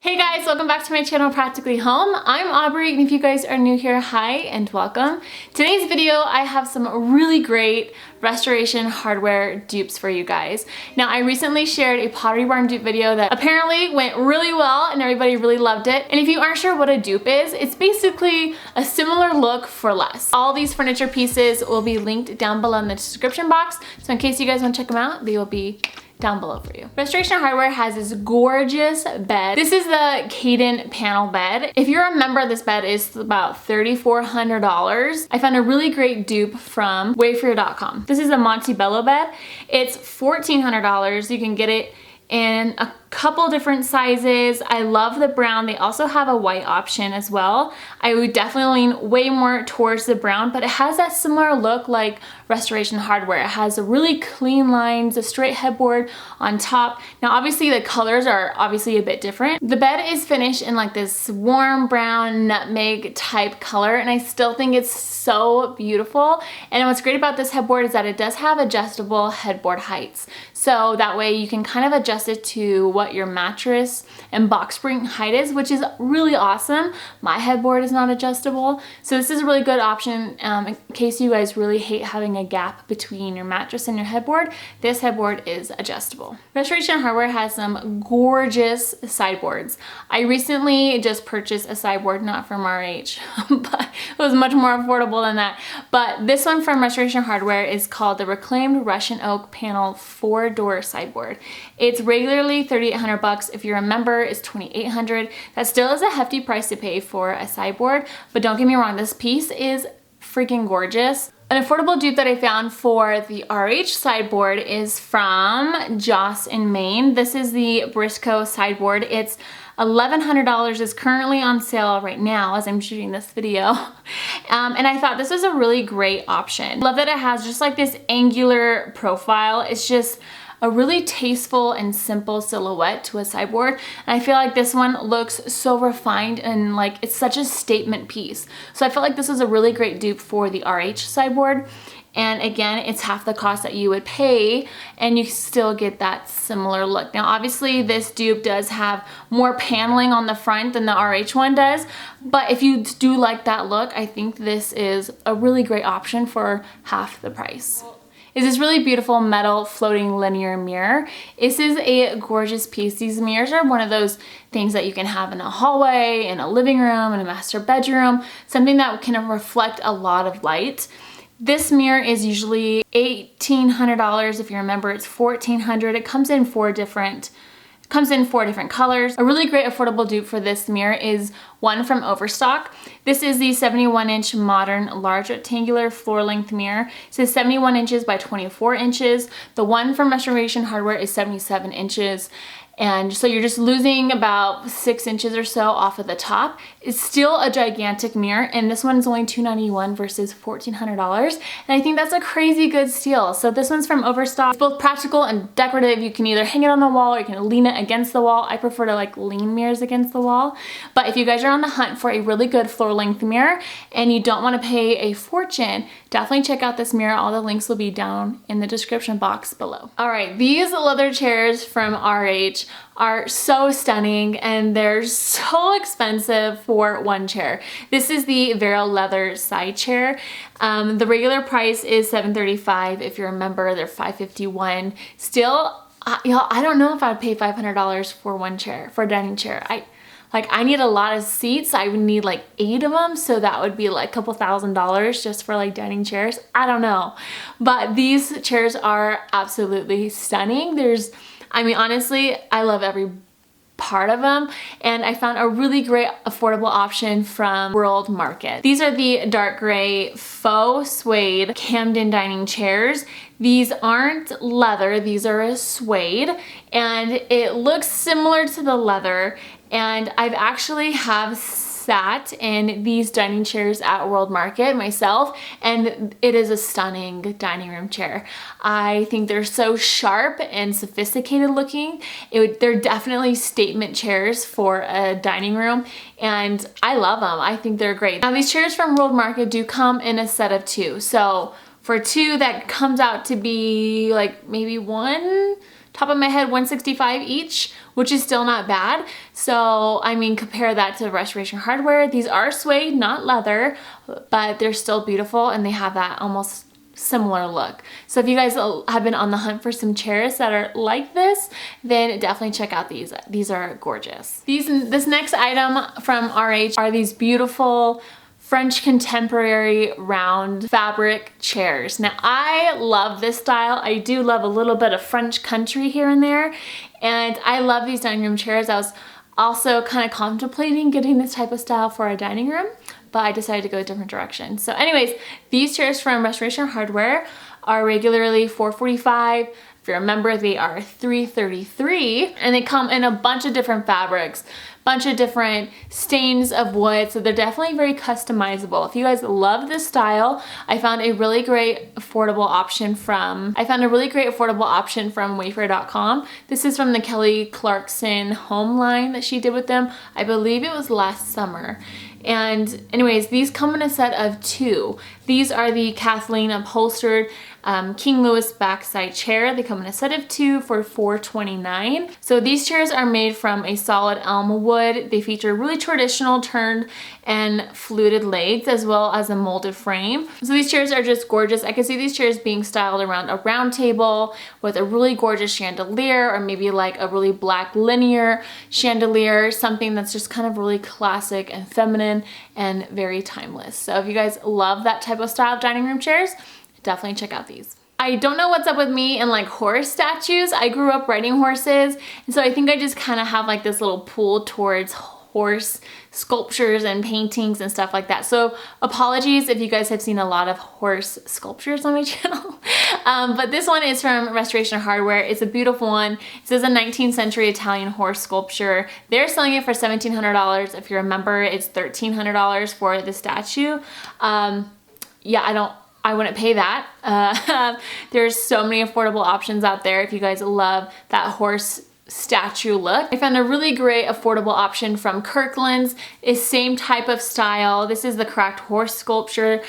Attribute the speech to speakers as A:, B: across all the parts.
A: Hey guys, welcome back to my channel Practically Home. I'm Aubrey, and if you guys are new here, hi and welcome. Today's video, I have some really great restoration hardware dupes for you guys. Now, I recently shared a Pottery Barn dupe video that apparently went really well and everybody really loved it. And if you aren't sure what a dupe is, it's basically a similar look for less. All these furniture pieces will be linked down below in the description box. So in case you guys want to check them out, they will be down below for you. Restoration Hardware has this gorgeous bed. This is the Cadent panel bed. If you remember, this bed is about $3,400. I found a really great dupe from Wayfair.com. This is a Montebello bed. It's $1,400. You can get it in a couple different sizes. I love the brown. They also have a white option as well. I would definitely lean way more towards the brown, but it has that similar look like Restoration Hardware. It has a really clean lines, a straight headboard on top. Now obviously the colors are obviously a bit different. The bed is finished in like this warm brown nutmeg type color, and I still think it's so beautiful. And what's great about this headboard is that it does have adjustable headboard heights. So that way you can kind of adjust it to what your mattress and box spring height is, which is really awesome. My headboard is not adjustable. So this is a really good option in case you guys really hate having a gap between your mattress and your headboard. This headboard is adjustable. Restoration Hardware has some gorgeous sideboards. I recently just purchased a sideboard, not from RH, but it was much more affordable than that. But this one from Restoration Hardware is called the Reclaimed Russian Oak Panel 4-door sideboard. It's regularly $3,800. If you remember, it's $2,800. That still is a hefty price to pay for a sideboard, but don't get me wrong, this piece is freaking gorgeous. An affordable dupe that I found for the RH sideboard is from Joss in Maine. This is the Briscoe sideboard. It's $1,100, is currently on sale right now as I'm shooting this video. And I thought this was a really great option. Love that it has just like this angular profile. It's just a really tasteful and simple silhouette to a sideboard. And I feel like this one looks so refined and like it's such a statement piece. So I felt like this was a really great dupe for the RH sideboard. And again, it's half the cost that you would pay and you still get that similar look. Now, obviously this dupe does have more paneling on the front than the RH one does, but if you do like that look, I think this is a really great option for half the price. Is this really beautiful metal floating linear mirror. This is a gorgeous piece. These mirrors are one of those things that you can have in a hallway, in a living room, in a master bedroom, something that can reflect a lot of light. This mirror is usually $1,800. If you remember, it's $1,400. It comes in four different colors. A really great affordable dupe for this mirror is one from Overstock. This is the 71-inch modern large rectangular floor length mirror. It says 71 inches by 24 inches. The one from Restoration Hardware is 77 inches. And so you're just losing about 6 inches or so off of the top. It's still a gigantic mirror, and this one is only $291 versus $1,400. And I think that's a crazy good steal. So this one's from Overstock. It's both practical and decorative. You can either hang it on the wall or you can lean it against the wall. I prefer to like lean mirrors against the wall. But if you guys are on the hunt for a really good floor length mirror and you don't want to pay a fortune, definitely check out this mirror. All the links will be down in the description box below. All right, these leather chairs from RH are so stunning and they're so expensive for one chair. This is the Vero leather side chair. The regular price is $735. If you remember, they're $551. Still, I don't know if I'd pay $500 for one chair, for a dining chair. I need a lot of seats. I would need like 8 of them, so that would be like a couple $1,000s just for like dining chairs. I don't know. But these chairs are absolutely stunning. Honestly, I love every part of them, and I found a really great affordable option from World Market. These are the dark gray faux suede Camden dining chairs. These aren't leather, these are a suede, and it looks similar to the leather, and I've actually have sat in these dining chairs at World Market myself, and it is a stunning dining room chair. I think they're so sharp and sophisticated looking. They're definitely statement chairs for a dining room, and I love them. I think they're great. Now these chairs from World Market do come in a set of 2, so for 2 that comes out to be like maybe $1 top of my head, $165 each, which is still not bad. So, I mean, compare that to Restoration Hardware. These are suede, not leather, but they're still beautiful and they have that almost similar look. So if you guys have been on the hunt for some chairs that are like this, then definitely check out these. These are gorgeous. This next item from RH are these beautiful French contemporary round fabric chairs. Now I love this style. I do love a little bit of French country here and there, and I love these dining room chairs. I was also kind of contemplating getting this type of style for a dining room, but I decided to go a different direction. So anyways, these chairs from Restoration Hardware are regularly $445. If you remember, they are $333, and they come in a bunch of different fabrics, bunch of different stains of wood, so they're definitely very customizable. If you guys love this style, I found a really great affordable option from Wayfair.com. This is from the Kelly Clarkson home line that she did with them. I believe it was last summer. And anyways, these come in a set of 2. These are the Kathleen Upholstered King Louis backside chair. They come in a set of 2 for $429. So these chairs are made from a solid elm wood. They feature really traditional turned and fluted legs as well as a molded frame. So these chairs are just gorgeous. I can see these chairs being styled around a round table with a really gorgeous chandelier, or maybe like a really black linear chandelier, something that's just kind of really classic and feminine and very timeless. So if you guys love that type of style of dining room chairs, definitely check out these. I don't know what's up with me and like horse statues. I grew up riding horses, and so I think I just kind of have like this little pull towards horse sculptures and paintings and stuff like that. So apologies if you guys have seen a lot of horse sculptures on my channel. But this one is from Restoration Hardware. It's a beautiful one. This is a 19th century Italian horse sculpture. They're selling it for $1,700. If you remember, it's $1,300 for the statue. Yeah, I wouldn't pay that. There's so many affordable options out there if you guys love that horse statue look. I found a really great affordable option from Kirkland's. It's same type of style. This is the cracked horse sculpture.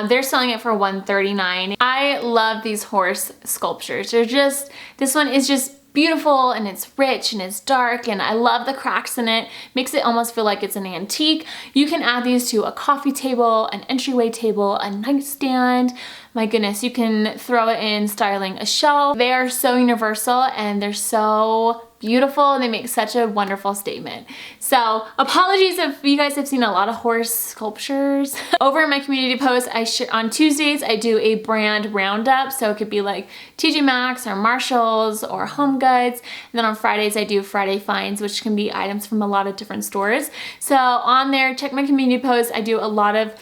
A: They're selling it for $139. I love these horse sculptures. This one is just beautiful, and it's rich and it's dark, and I love the cracks in it. Makes it almost feel like it's an antique. You can add these to a coffee table, an entryway table, a nightstand. My goodness, you can throw it in styling a shelf. They are so universal and they're so beautiful, and they make such a wonderful statement. So apologies if you guys have seen a lot of horse sculptures. Over in my community post, on Tuesdays I do a brand roundup, so it could be like TJ Maxx or Marshalls or Home Goods. And then on Fridays I do Friday finds, which can be items from a lot of different stores. So on there, check my community post. I do a lot of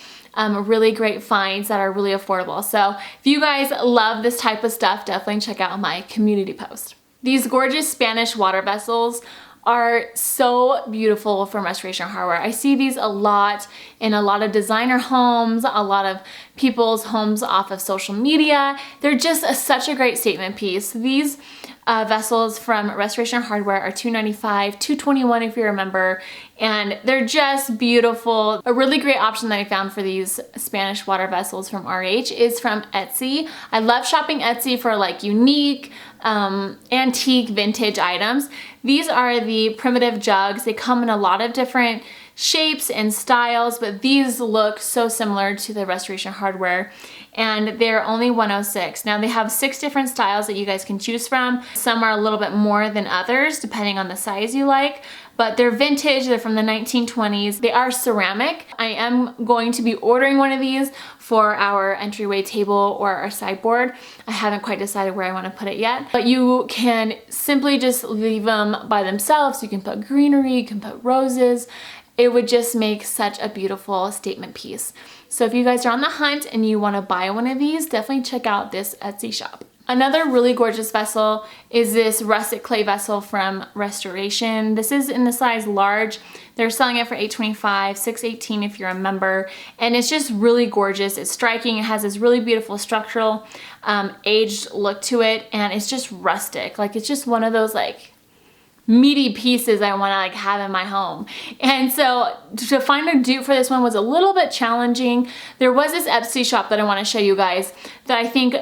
A: really great finds that are really affordable. So if you guys love this type of stuff, definitely check out my community post. These gorgeous Spanish water vessels are so beautiful from Restoration Hardware. I see these a lot in a lot of designer homes, a lot of people's homes off of social media. They're just such a great statement piece. These vessels from Restoration Hardware are $295, $221 if you remember, and they're just beautiful. A really great option that I found for these Spanish water vessels from RH is from Etsy. I love shopping Etsy for like unique, antique, vintage items. These are the primitive jugs. They come in a lot of different shapes and styles, but these look so similar to the Restoration Hardware, and they're only $106. Now they have 6 different styles that you guys can choose from. Some are a little bit more than others depending on the size you like, but they're vintage. They're from the 1920s. They are ceramic. I am going to be ordering one of these for our entryway table or our sideboard. I haven't quite decided where I want to put it yet, but you can simply just leave them by themselves. You can put greenery, you can put roses. It would just make such a beautiful statement piece. So if you guys are on the hunt and you want to buy one of these, definitely check out this Etsy shop. Another really gorgeous vessel is this russet clay vessel from Restoration. This is in the size large. They're selling it for $825, $618 if you remember, and it's just really gorgeous. It's striking. It has this really beautiful structural aged look to it, and it's just rustic. Like, it's just one of those like meaty pieces I want to like have in my home. And so to find a dupe for this one was a little bit challenging. There was this Etsy shop that I want to show you guys that I think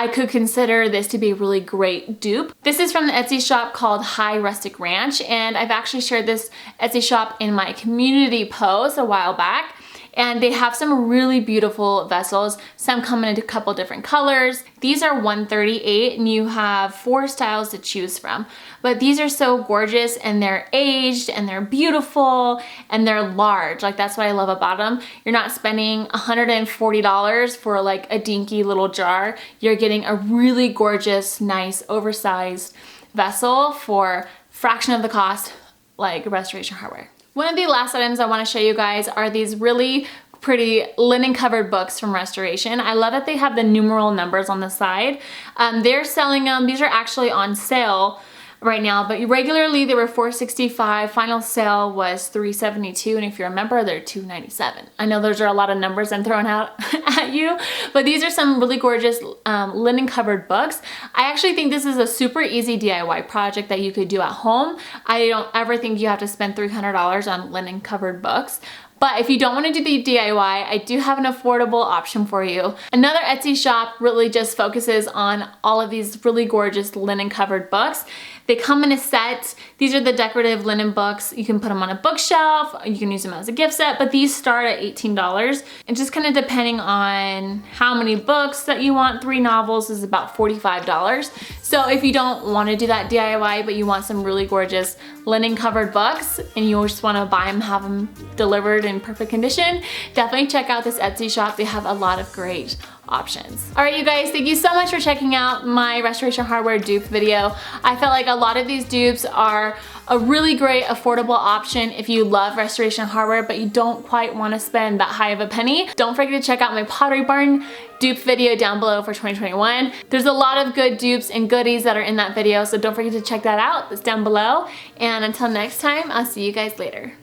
A: I could consider this to be a really great dupe. This is from the Etsy shop called High Rustic Ranch, and I've actually shared this Etsy shop in my community post a while back. And they have some really beautiful vessels. Some come in a couple different colors. These are $138 and you have 4 styles to choose from. But these are so gorgeous and they're aged and they're beautiful and they're large. Like that's what I love about them. You're not spending $140 for like a dinky little jar. You're getting a really gorgeous, nice, oversized vessel for fraction of the cost, like Restoration Hardware. One of the last items I want to show you guys are these really pretty linen covered books from Restoration. I love that they have the numeral numbers on the side. They're selling them, these are actually on sale right now, but regularly they were $465. Final sale was $372, and if you remember, they're $297. I know those are a lot of numbers I'm throwing out at you, but these are some really gorgeous linen covered books. I actually think this is a super easy DIY project that you could do at home. I don't ever think you have to spend $300 on linen covered books. But if you don't want to do the DIY, I do have an affordable option for you. Another Etsy shop really just focuses on all of these really gorgeous linen covered books. They come in a set. These are the decorative linen books. You can put them on a bookshelf, you can use them as a gift set, but these start at $18. And just kind of depending on how many books that you want, 3 novels is about $45. So if you don't want to do that DIY, but you want some really gorgeous linen covered books and you just want to buy them, have them delivered in perfect condition, definitely check out this Etsy shop. They have a lot of great options. All right, you guys, thank you so much for checking out my Restoration Hardware dupe video. I felt like a lot of these dupes are a really great affordable option if you love Restoration Hardware but you don't quite want to spend that high of a penny. Don't forget to check out my Pottery Barn dupe video down below for 2021. There's a lot of good dupes and goodies that are in that video, so don't forget to check that out. It's down below. And until next time, I'll see you guys later.